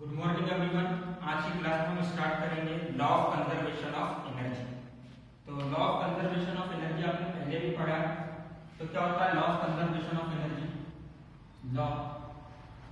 Good morning everyone. आज की class में हम स्टार्ट करेंगे law of conservation of energy. तो law of conservation of energy आपने पहले भी पढ़ा है। तो क्या होता है law of conservation of energy? Law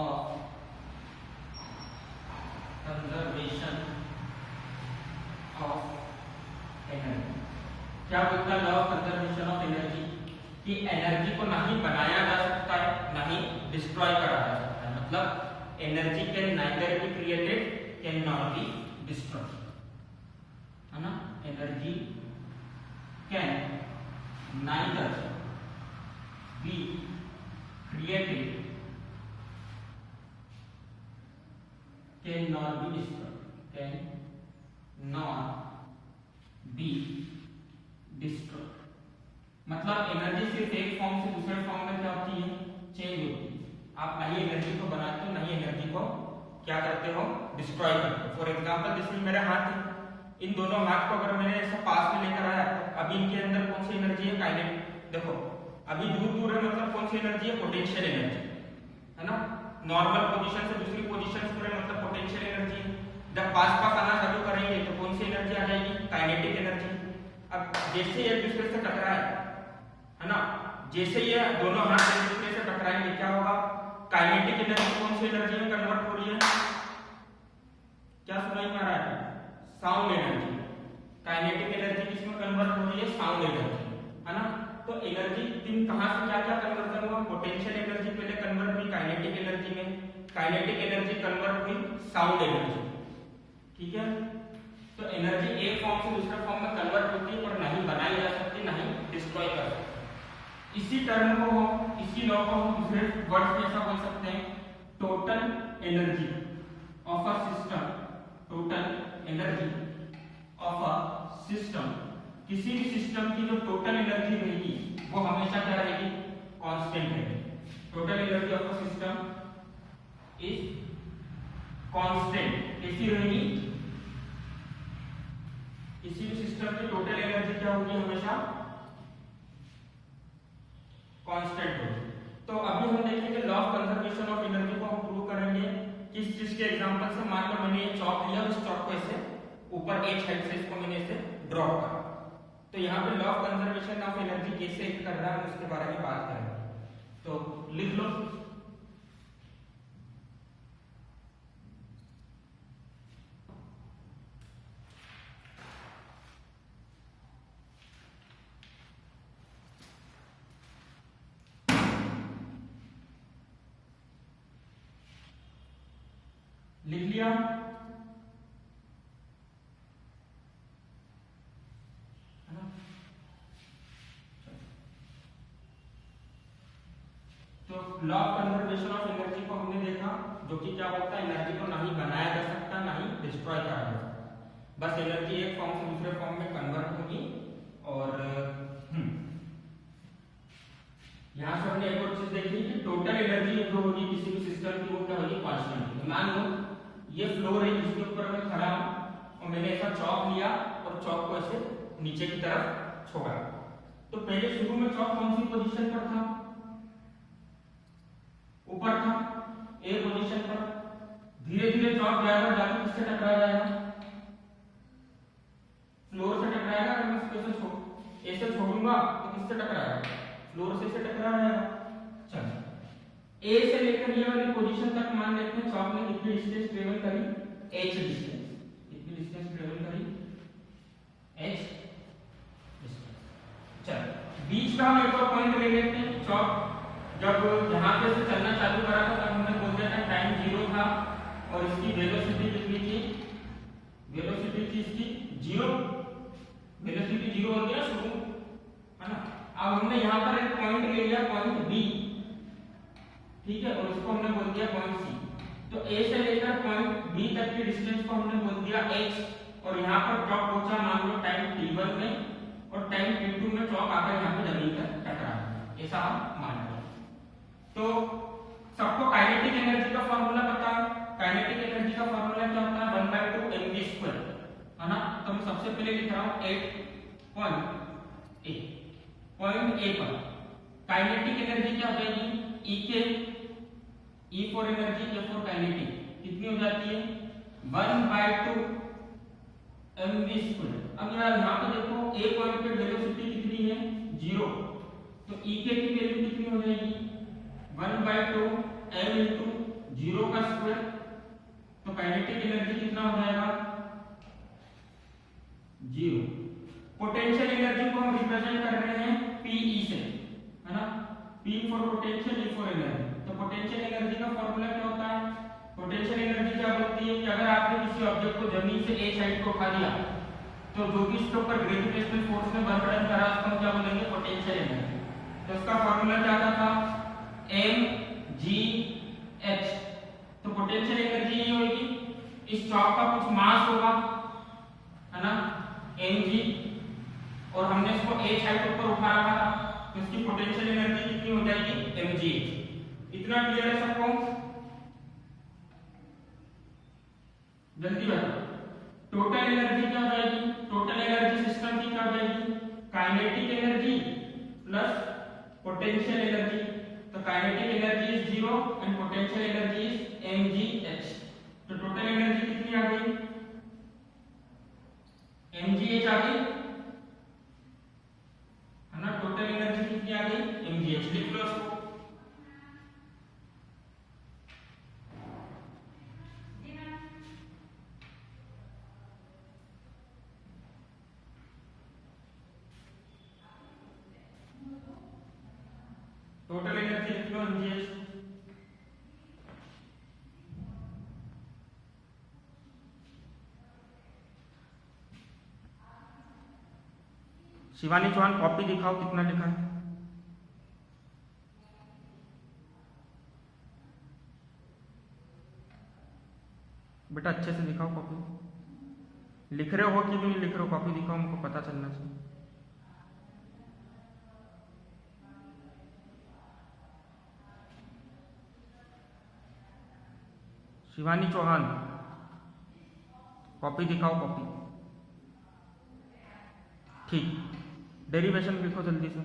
of conservation of energy क्या बोलता है? Law of conservation of energy कि एनर्जी को ना ही बनाया जा सकता है ना ही डिस्ट्रॉय करा जा सकता है। मतलब energy can neither be created can not be destroyed, है ना। Energy can neither be created can not be destroyed, can not be destroyed. मतलब एनर्जी सिर्फ एक फॉर्म से दूसरे फॉर्म में क्या होती है? चेंज होती है। आप नहीं एनर्जी को बनाते हो नहीं एनर्जी को क्या करते हो? डिस्ट्रॉय करते हो। फॉर एग्जांपल जैसे मेरा हाथ है, इन दोनों हाथ को अगर मैंने ऐसा पास में लेकर आया, अभी इनके अंदर कौन सी एनर्जी है? काइनेटिक। देखो अभी दूर दूर है, मतलब कौन सी एनर्जी है? पोटेंशियल एनर्जी, है ना। नॉर्मल पोजीशन से दूसरी पोजीशन पर है, मतलब पोटेंशियल एनर्जी। जब पास पास आना चालू करेंगे तो कौन सी एनर्जी आ जाएगी? Kinetic energy. अब जैसे एक दूसरे से टकराए, है ना, जैसे ये दोनों हाथ एक दूसरे से टकराएंगे क्या होगा? काइनेटिक एनर्जी कौन सी एनर्जी में कन्वर्ट हो रही है? क्या सुनाई में आ रहा है? Sound energy. काइनेटिक एनर्जी किसमें कन्वर्ट हो रही है? साउंड एनर्जी, है ना। तो एनर्जी तीन कहां से क्या क्या कन्वर्जन हुआ? पोटेंशियल एनर्जी पहले कन्वर्ट हुई काइनेटिक एनर्जी में, काइनेटिक एनर्जी कन्वर्ट हुई साउंड एनर्जी। ठीक है। तो एनर्जी एक फॉर्म से दूसरे फॉर्म में कन्वर्ट होती है और नहीं बनाई जा सकती नहीं डिस्ट्रॉय कर सकती। इसी टर्म को हम, इसी लॉ को हम दूसरे वर्ड में ऐसा बोल सकते हैं, total energy of a system. Total energy of a system, किसी भी सिस्टम की जो टोटल एनर्जी रहेगी वो हमेशा क्या रहेगी? कांस्टेंट रहेगी। Total energy of a system is constant. कैसी रहेगी? किसी भी सिस्टम की टोटल एनर्जी क्या होगी? हमेशा कांस्टेंट होगी। तो अभी हम देखेंगे law of conservation of energy को हम प्रूव करेंगे किस चीज के एग्जांपल से। मान लो मैंने ये चौक लिया, इस चौक को ऐसे ऊपर एक साइड से इसको मैंने ऐसे ड्रॉ करा, तो यहाँ पे law of conservation of energy कैसे एक्ट कर रहा है उसके बारे में बात करेंगे। तो लिख लो। लिख लिया? तो law of conservation of energy को हमने देखा, जो कि क्या बोलता है? एनर्जी को नहीं बनाया जा सकता नहीं डिस्ट्रॉय करा जा सकता। बस एनर्जी एक फॉर्म से दूसरे फॉर्म में कन्वर्ट होगी। और यहां से हमने एक और चीज देखी कि टोटल एनर्जी जो होगी किसी भी सिस्टम की वो क्या होगी? कांस्टेंट। मान लो ये फ्लोर है जिसके ऊपर मैं खड़ा हूं और मैंने ऐसा चौक लिया और चौक को ऐसे नीचे की तरफ छोड़ा। तो पहले शुरू में चौक कौन सी पोजीशन पर था? ऊपर था, ए पोजीशन पर। धीरे धीरे चौक जाएगा, जाके किससे टकरा जाएगा? फ्लोर से टकराएगा। अगर मैं इसको ऐसे छोड़ूंगा तो किससे टकराएगा? फ्लोर से टकराएगा। चलो ए से लेकर ये वाली पोजीशन तक मान लेते हैं चौक ने कितनी डिस्टेंस ट्रेवल करी? h distance. कितनी डिस्टेंस ट्रेवल करी? h distance. चलो बीच का हम एक और पॉइंट ले लेते हैं। चौक जब यहां पे से चलना चालू करा था तब हमने बोल दिया था टाइम 0 था और इसकी वेलोसिटी कितनी थी? वेलोसिटी थी इसकी 0। वेलोसिटी 0 हो गया शुरू, है ना। अब हमने यहां पर एक पॉइंट ले लिया, पॉइंट बी, ठीक है, और उसको हमने बोल दिया पॉइंट सी। तो ए से लेकर पॉइंट बी तक की डिस्टेंस को हमने बोल दिया h। और यहाँ पर चौक पहुंचा मान लो टाइम t1 में और टाइम t2 में चौक आकर यहाँ पे जमीन पर टकरा, ऐसा हम मान रहे हैं। तो सबको काइनेटिक एनर्जी का फॉर्मूला पता है। काइनेटिक एनर्जी का फॉर्मूला क्या होता है? 1/2 mv², है ना। तो मैं सबसे पहले लिख रहा हूँ 8 पॉइंट ए पर काइनेटिक एनर्जी क्या हो जाएगी? E के, E for energy, K for kinetic. कितनी हो जाती है 1/2 mv²। अब यार यहाँ पे देखो ए पॉइंट पे वेलोसिटी कितनी है 0, तो ई के की वैल्यू कितनी हो जाएगी 1/2 m इंटू 0 का स्क्वायर। तो काइनेटिक एनर्जी कितना हो जाएगा 0। पोटेंशियल एनर्जी को हम रिप्रेजेंट कर रहे हैं पीई से, है ना, P for potential, E for energy. तो पोटेंशियल एनर्जी का फॉर्मूला क्या होता है, पोटेंशियल एनर्जी क्या बोलती है कि अगर आपने किसी ऑब्जेक्ट को जमीन से ए साइड को उठा दिया तो जो भी इसके ऊपर ग्रेविटेशनल फोर्स ने बर्डन करा उसको हम क्या बोलेंगे पोटेंशियल एनर्जी। तो उसका फॉर्मूला क्या था mgh। तो पोटेंशियल एनर्जी ये होगी, इस चौक का कुछ मास होगा, है ना, mg, और हमने इसको a साइड ऊपर उठा रखा था, तो इसकी पोटेंशियल एनर्जी कितनी हो जाएगी mgh। इतना क्लियर है सबको, जल्दी बताओ। टोटल एनर्जी क्या हो जाएगी, टोटल एनर्जी सिस्टम की क्या हो जाएगी kinetic energy plus potential energy. तो kinetic energy is 0 and potential energy is mgh। तो टोटल एनर्जी कितनी आ गई mgh आ गई, है ना, टोटल एनर्जी कितनी आ गई mgh। लिख लो उसको। टोटल एनर्जी लिख लो mgh। शिवानी चौहान कॉपी दिखाओ कितना लिखा है। बेटा अच्छे से दिखाओ कॉपी, लिख रहे हो कि नहीं लिख रहे हो, कॉपी दिखाओ, हमको पता चलना चाहिए। शिवानी चौहान कॉपी दिखाओ, कॉपी। ठीक, डेरिवेशन लिखो जल्दी से।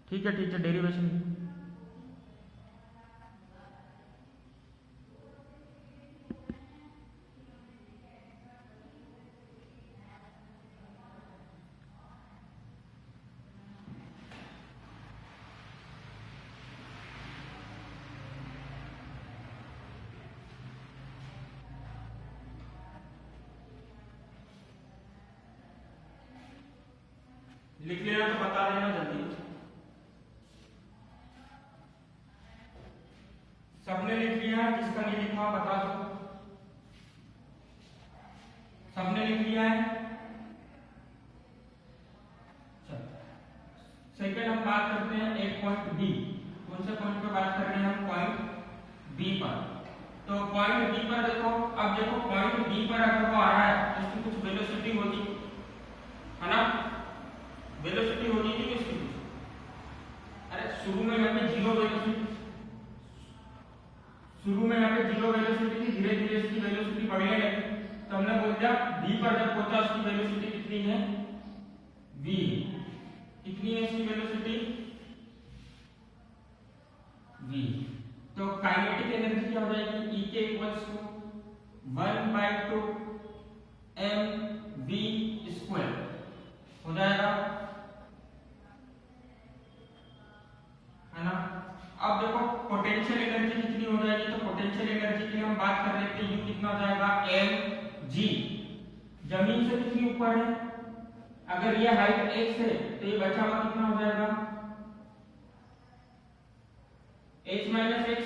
ठीक है डेरिवेशन लिखो। लिख लेना तो बता देना जल्दी। सबने लिख लिया, जिसका नहीं लिखा बता दो। सबने लिख लिया है। सेकंड हम बात करते हैं एक पॉइंट बी। कौन से पॉइंट पे बात कर रहे हैं हम, पॉइंट बी पर। तो पॉइंट बी पर देखो, अब देखो पॉइंट बी पर अगर वो आ रहा है तो इसकी कुछ वेलोसिटी होगी, है ना, वेलोसिटी होगी थी इसकी कुछ। अरे शुरू में यहाँ पे जीरो वेलोसिटी, शुरू में यहाँ पे जीरो वेलोसिटी थी, धीरे धीरे इसकी वेलोसिटी बढ़ने लगी, तो हमने बोल दिया v पर जब पहुंचा उसकी वेलोसिटी कितनी है v। कितनी है इसकी वेलोसिटी v। तो काइनेटिक एनर्जी क्या हो जाएगी, E के इक्वल्स टू 1/2 mv² हो जाएगा, है ना। अब देखो पोटेंशियल एनर्जी कितनी हो जाएगी, तो पोटेंशियल एनर्जी की हम बात कर रहे थे, U कितना हो जाएगा mg। जमीन से कितनी ऊपर है, अगर ये हाइट x है तो ये बचा हुआ कितना हो जाएगा h माइनस x,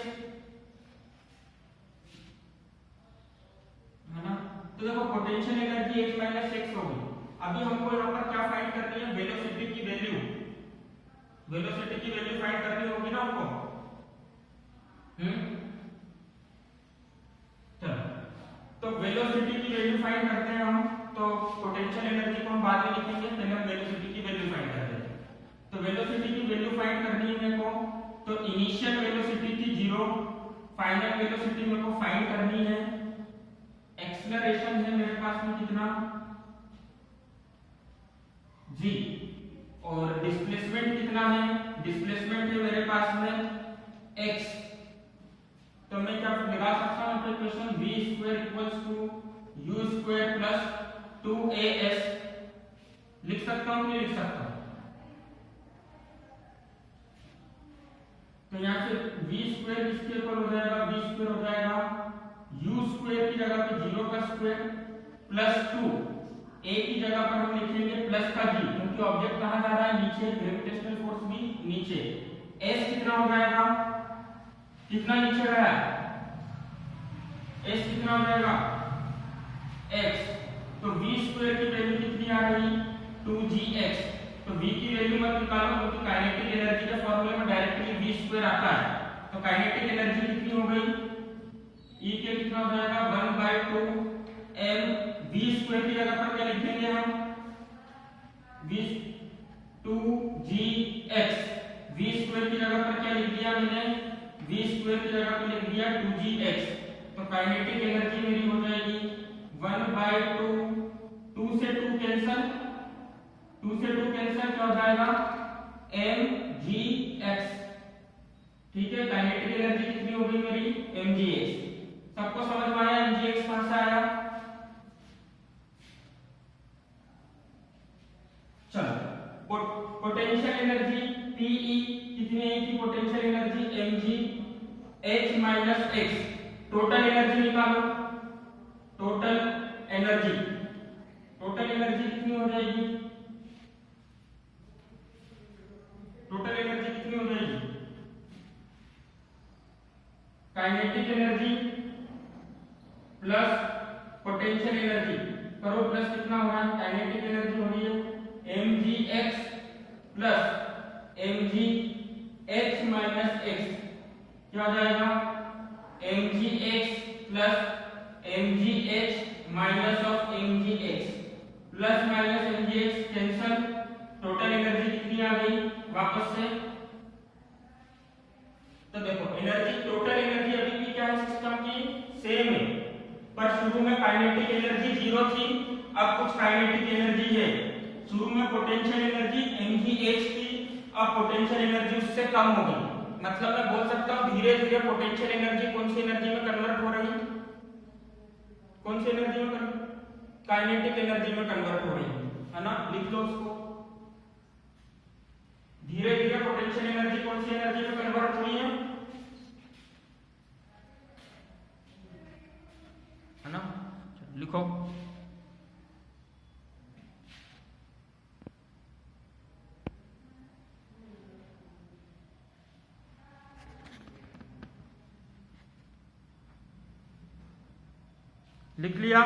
है ना। तो देखो potential energy h minus x हो गई। अभी हमको यहाँ पर क्या फाइंड करनी है, वेलोसिटी की वैल्यू, वेलोसिटी की वैल्यू फाइंड करनी होगी ना हमको। चलो, तो वेलोसिटी की वैल्यू फाइंड करते हैं हम। तो पोटेंशियल एनर्जी को हम बाद में लिखेंगे, पहले हम वेलोसिटी की वैल्यू फाइंड करते हैं। तो वेलोसिटी की वैल्यू फाइंड करनी है मेरे को, तो इनिशियल वेलोसिटी थी 0, फाइनल वेलोसिटी मेरे को फाइंड करनी है। एक्सेलरेशन है मेरे पास में कितना g, और डिस्प्लेसमेंट कितना है, डिस्प्लेसमेंट है मेरे पास में x। तो मैं क्या लगा सकता हूँ equation v square equals to u square plus 2as लिख सकता हूँ कि लिख सकता हूँ? तो यहाँ से v स्क्वायर किसके इक्वल हो जाएगा? v स्क्वायर हो जाएगा u स्क्वायर की जगह पे 0 का स्क्वायर प्लस 2 a की जगह पर हम लिखेंगे प्लस का g, क्योंकि ऑब्जेक्ट कहाँ जा रहा है? नीचे, ग्रेविटेशनल फोर्स भी नीचे। s कितना हो जाएगा? कितना नीचे गया? s कितना हो जाएगा? x। तो v स्क्वायर की वैल्यू कितनी आ रही? 2gx। तो v की वैल्यू मत निकालो, क्योंकि काइनेटिक एनर्जी के फॉर्मूले में डायरेक्टली v स्क्वायर आता है। तो काइनेटिक एनर्जी कितनी हो गई? E के कितना हो जाएगा? 1/2 m v स्क्वायर की जगह पर क्या लिख देंगे हम? v 2gx। v स्क्वायर की जगह पर क्या लिख दिया मैंने? v स्क्वायर की जगह पर लिख दिया 2gx। तो काइनेटिक एनर्जी मेरी हो जाएगी 1/2, 2 से 2 कैंसिल, 2 से 2 कैंसिल, क्या हो जाएगा? mgx। ठीक है, काइनेटिक एनर्जी कितनी हो गई मेरी? mgx। सबको समझ में आया mgx कहां से आया? चलो, पोटेंशियल एनर्जी Pe कितनी है की potential energy? mg h minus x। Total energy निकालो, टोटल एनर्जी, टोटल एनर्जी कितनी हो जाएगी? टोटल एनर्जी कितनी हो जाएगी? Kinetic energy plus potential energy करो, प्लस कितना हो रहा है? काइनेटिक एनर्जी हो रही है mgx plus mgh minus x। क्या हो जाएगा? mgx plus mgh minus of mgx, plus minus mgx cancel. Total energy कितनी आ गई वापस से? तो देखो एनर्जी, टोटल एनर्जी अभी भी क्या है सिस्टम की? सेम है, पर शुरू में काइनेटिक एनर्जी 0 थी, अब कुछ काइनेटिक एनर्जी है। शुरू में पोटेंशियल एनर्जी mgh थी, अब पोटेंशियल एनर्जी उससे कम हो गई। मतलब मैं बोल सकता हूँ धीरे धीरे पोटेंशियल एनर्जी कौन सी एनर्जी में कन्वर्ट हो रही है? कौन सी एनर्जी में? काइनेटिक एनर्जी में कन्वर्ट हो रही है ना? लिख लो उसको। धीरे धीरे पोटेंशियल एनर्जी कौन सी एनर्जी में कन्वर्ट हुई है ना? लिखो। लिख लिया?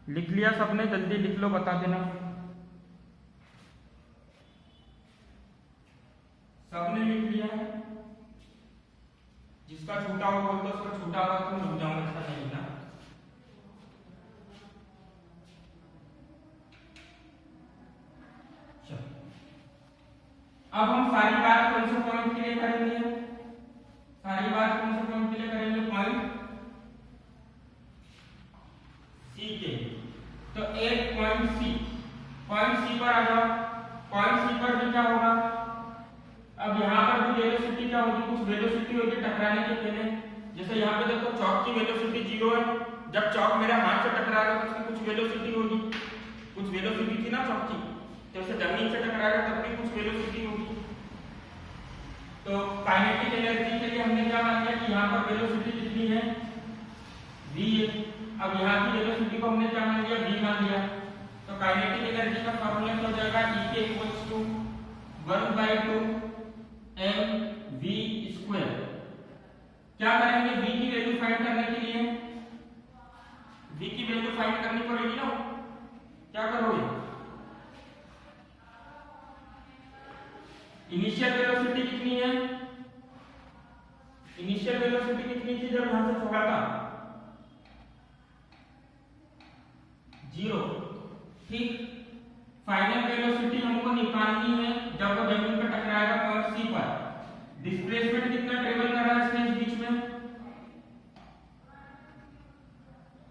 लिख लिया सबने? जल्दी लिख लो, बता देना। सबने लिख लिया है? जिसका छूटा हुआ बोल दो, उसका छूटा हुआ तुम रुक जाओ, ऐसा नहीं ना। अब हम सारी बात कौन से पॉइंट के लिए करेंगे? सारी बात कौन से पॉइंट के लिए करेंगे? पॉइंट सी के। तो एक पॉइंट सी, पॉइंट सी पर आ जाओ। पॉइंट सी पर भी क्या होगा? अब यहाँ पर भी वेलोसिटी क्या होगी? कुछ वेलोसिटी होगी टकराने के पहले। जैसे यहाँ पे देखो चॉक की वेलोसिटी 0 है, जब चॉक मेरे हाथ से टकराएगा तो उसकी कुछ वेलोसिटी होगी, कुछ वेलोसिटी थी ना चॉक की, जैसे जमीन से टकराएगा तब भी कुछ वेलोसिटी होगी। तो काइनेटिक एनर्जी के लिए हमने क्या मान लिया कि यहाँ पर वेलोसिटी कितनी है? v है। अब यहाँ की वेलोसिटी को हमने क्या मान लिया? v मान लिया। तो काइनेटिक एनर्जी का फॉर्मूला क्या हो जाएगा? E के इक्वल्स टू 1/2 mv स्क्वायर। क्या करेंगे? v की वैल्यू फाइंड करने के लिए, v की वैल्यू फाइंड करनी पड़ेगी ना। क्या करोगे? इनिशियल वेलोसिटी कितनी है, इनिशियल वेलोसिटी कितनी थी जब यहां से छोड़ा था, 0, ठीक। फाइनल वेलोसिटी हमको निकालनी है जब वो जमीन पर टकराएगा पॉइंट सी पर। डिस्प्लेसमेंट कितना ट्रेवल कर रहा है इसके बीच में,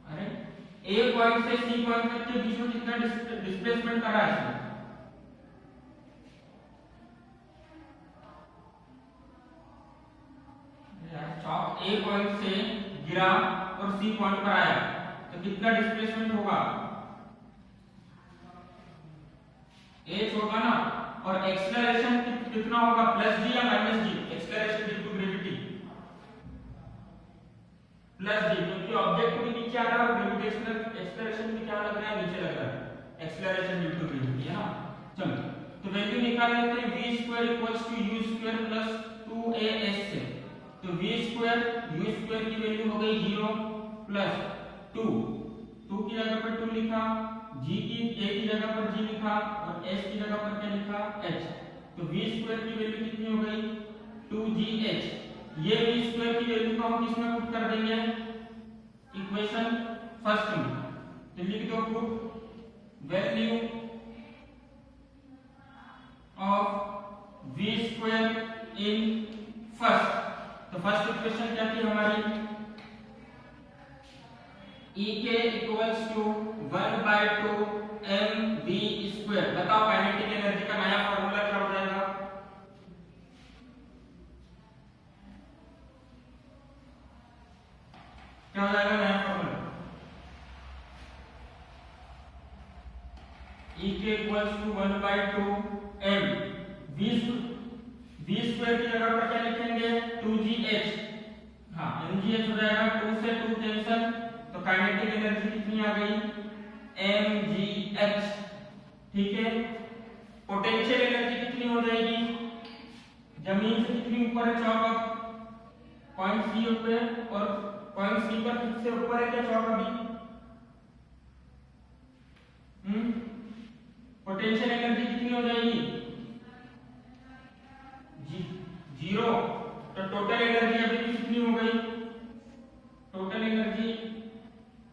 अरे ए पॉइंट से सी पॉइंट तक के बीच में कितना डिस्प्लेसमेंट कर रहा है इसमें, चौक ए पॉइंट से गिरा और सी पॉइंट पर आया तो कितना डिस्प्लेसमेंट होगा, ए छोटा ना। और एक्सेलरेशन कितना होगा, प्लस जी या minus g, acceleration due to gravity plus g, क्योंकि ऑब्जेक्ट भी नीचे आ रहा है और ग्रेविटेशनल एक्सेलरेशन भी क्या लग रहा है, नीचे लग रहा है, एक्सेलरेशन ड्यू टू ग्रेविटी, है ना। चलो तो वैल्यू निकाल लेते हैं, v² = u² + 2as से। तो v² u² की वैल्यू हो गई 0 प्लस 2 की जगह पर 2 लिखा, g की a की जगह पर g लिखा और s की जगह पर क्या लिखा, h। तो v² की वैल्यू कितनी हो गई, 2gh। ये v² की वैल्यू को हम किसमें पुट कर देंगे, इक्वेशन फर्स्ट में। तो लिख दो put value of v² in first. तो फर्स्ट इक्वेशन क्या थी हमारी, Ek = 1/2 mv²। बताओ काइनेटिक एनर्जी का नया फॉर्मूला क्या हो जाएगा, क्या हो जाएगा नया फॉर्मूला, Ek = 1/2 m v² की जगह पर क्या लिखेंगे, 2gh। हाँ mgh हो जाएगा, 2 से 2 कैंसिल, तो काइनेटिक एनर्जी कितनी आ गई, mgh, ठीक है। पोटेंशियल एनर्जी कितनी हो जाएगी, जमीन से कितनी ऊपर है चौक, पॉइंट सी ऊपर, और पॉइंट सी पर कितने ऊपर है क्या चौक अभी, पोटेंशियल एनर्जी कितनी हो जाएगी, 0। तो टोटल एनर्जी अभी कितनी हो गई, total energy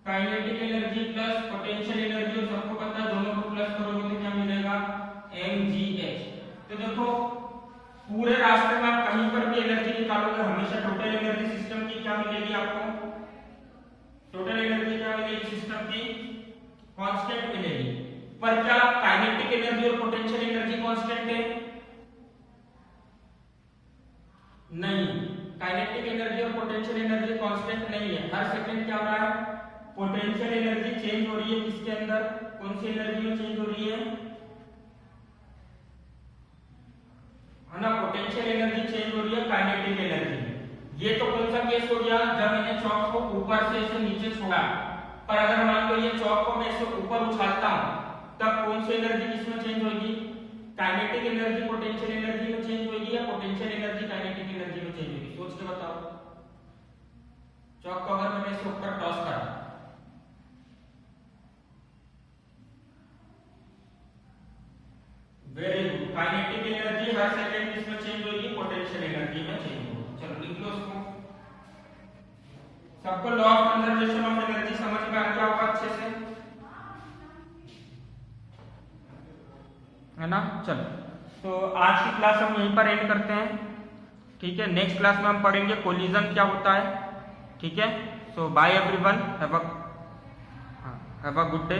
kinetic energy plus potential energy, और सबको पता है दोनों को प्लस करोगे तो क्या मिलेगा, mgh। तो देखो पूरे रास्ते में आप कहीं पर भी एनर्जी निकालोगे हमेशा टोटल एनर्जी सिस्टम की क्या मिलेगी आपको, टोटल एनर्जी क्या मिलेगी सिस्टम की, कांस्टेंट मिलेगी। पर क्या काइनेटिक एनर्जी और पोटेंशियल एनर्जी कांस्टेंट है, नहीं। काइनेटिक एनर्जी और पोटेंशियल एनर्जी कांस्टेंट नहीं है, हर सेकंड क्या हो रहा है, पोटेंशियल एनर्जी चेंज हो रही है किसके अंदर, कौन सी एनर्जी में चेंज हो रही है ना, पोटेंशियल एनर्जी चेंज हो रही है काइनेटिक एनर्जी। ये तो कौन सा केस हो गया, जब मैंने चौक को ऊपर से ऐसे नीचे छोड़ा। पर अगर मान लो ये चौक को मैं ऐसे ऊपर उछालता हूं तब कौन सी एनर्जी किसमें चेंज होगी, काइनेटिक एनर्जी पोटेंशियल एनर्जी में चेंज होगी या पोटेंशियल एनर्जी काइनेटिक एनर्जी में चेंज होगी, सोच के बताओ। चौक को अगर मैंने ऐसे ऊपर टॉस करा, वेरी गुड, काइनेटिक एनर्जी हर सेकंड किसमें चेंज होगी, पोटेंशियल एनर्जी में चेंज होगी। चलो लिख लो उसको। सबको law of conservation of energy समझ में आ गया होगा अच्छे से, है ना। चलो तो आज की क्लास हम यहीं पर एंड करते हैं, ठीक है। नेक्स्ट क्लास में हम पढ़ेंगे कोलिजन क्या होता है, ठीक है। So bye everyone, have a good day.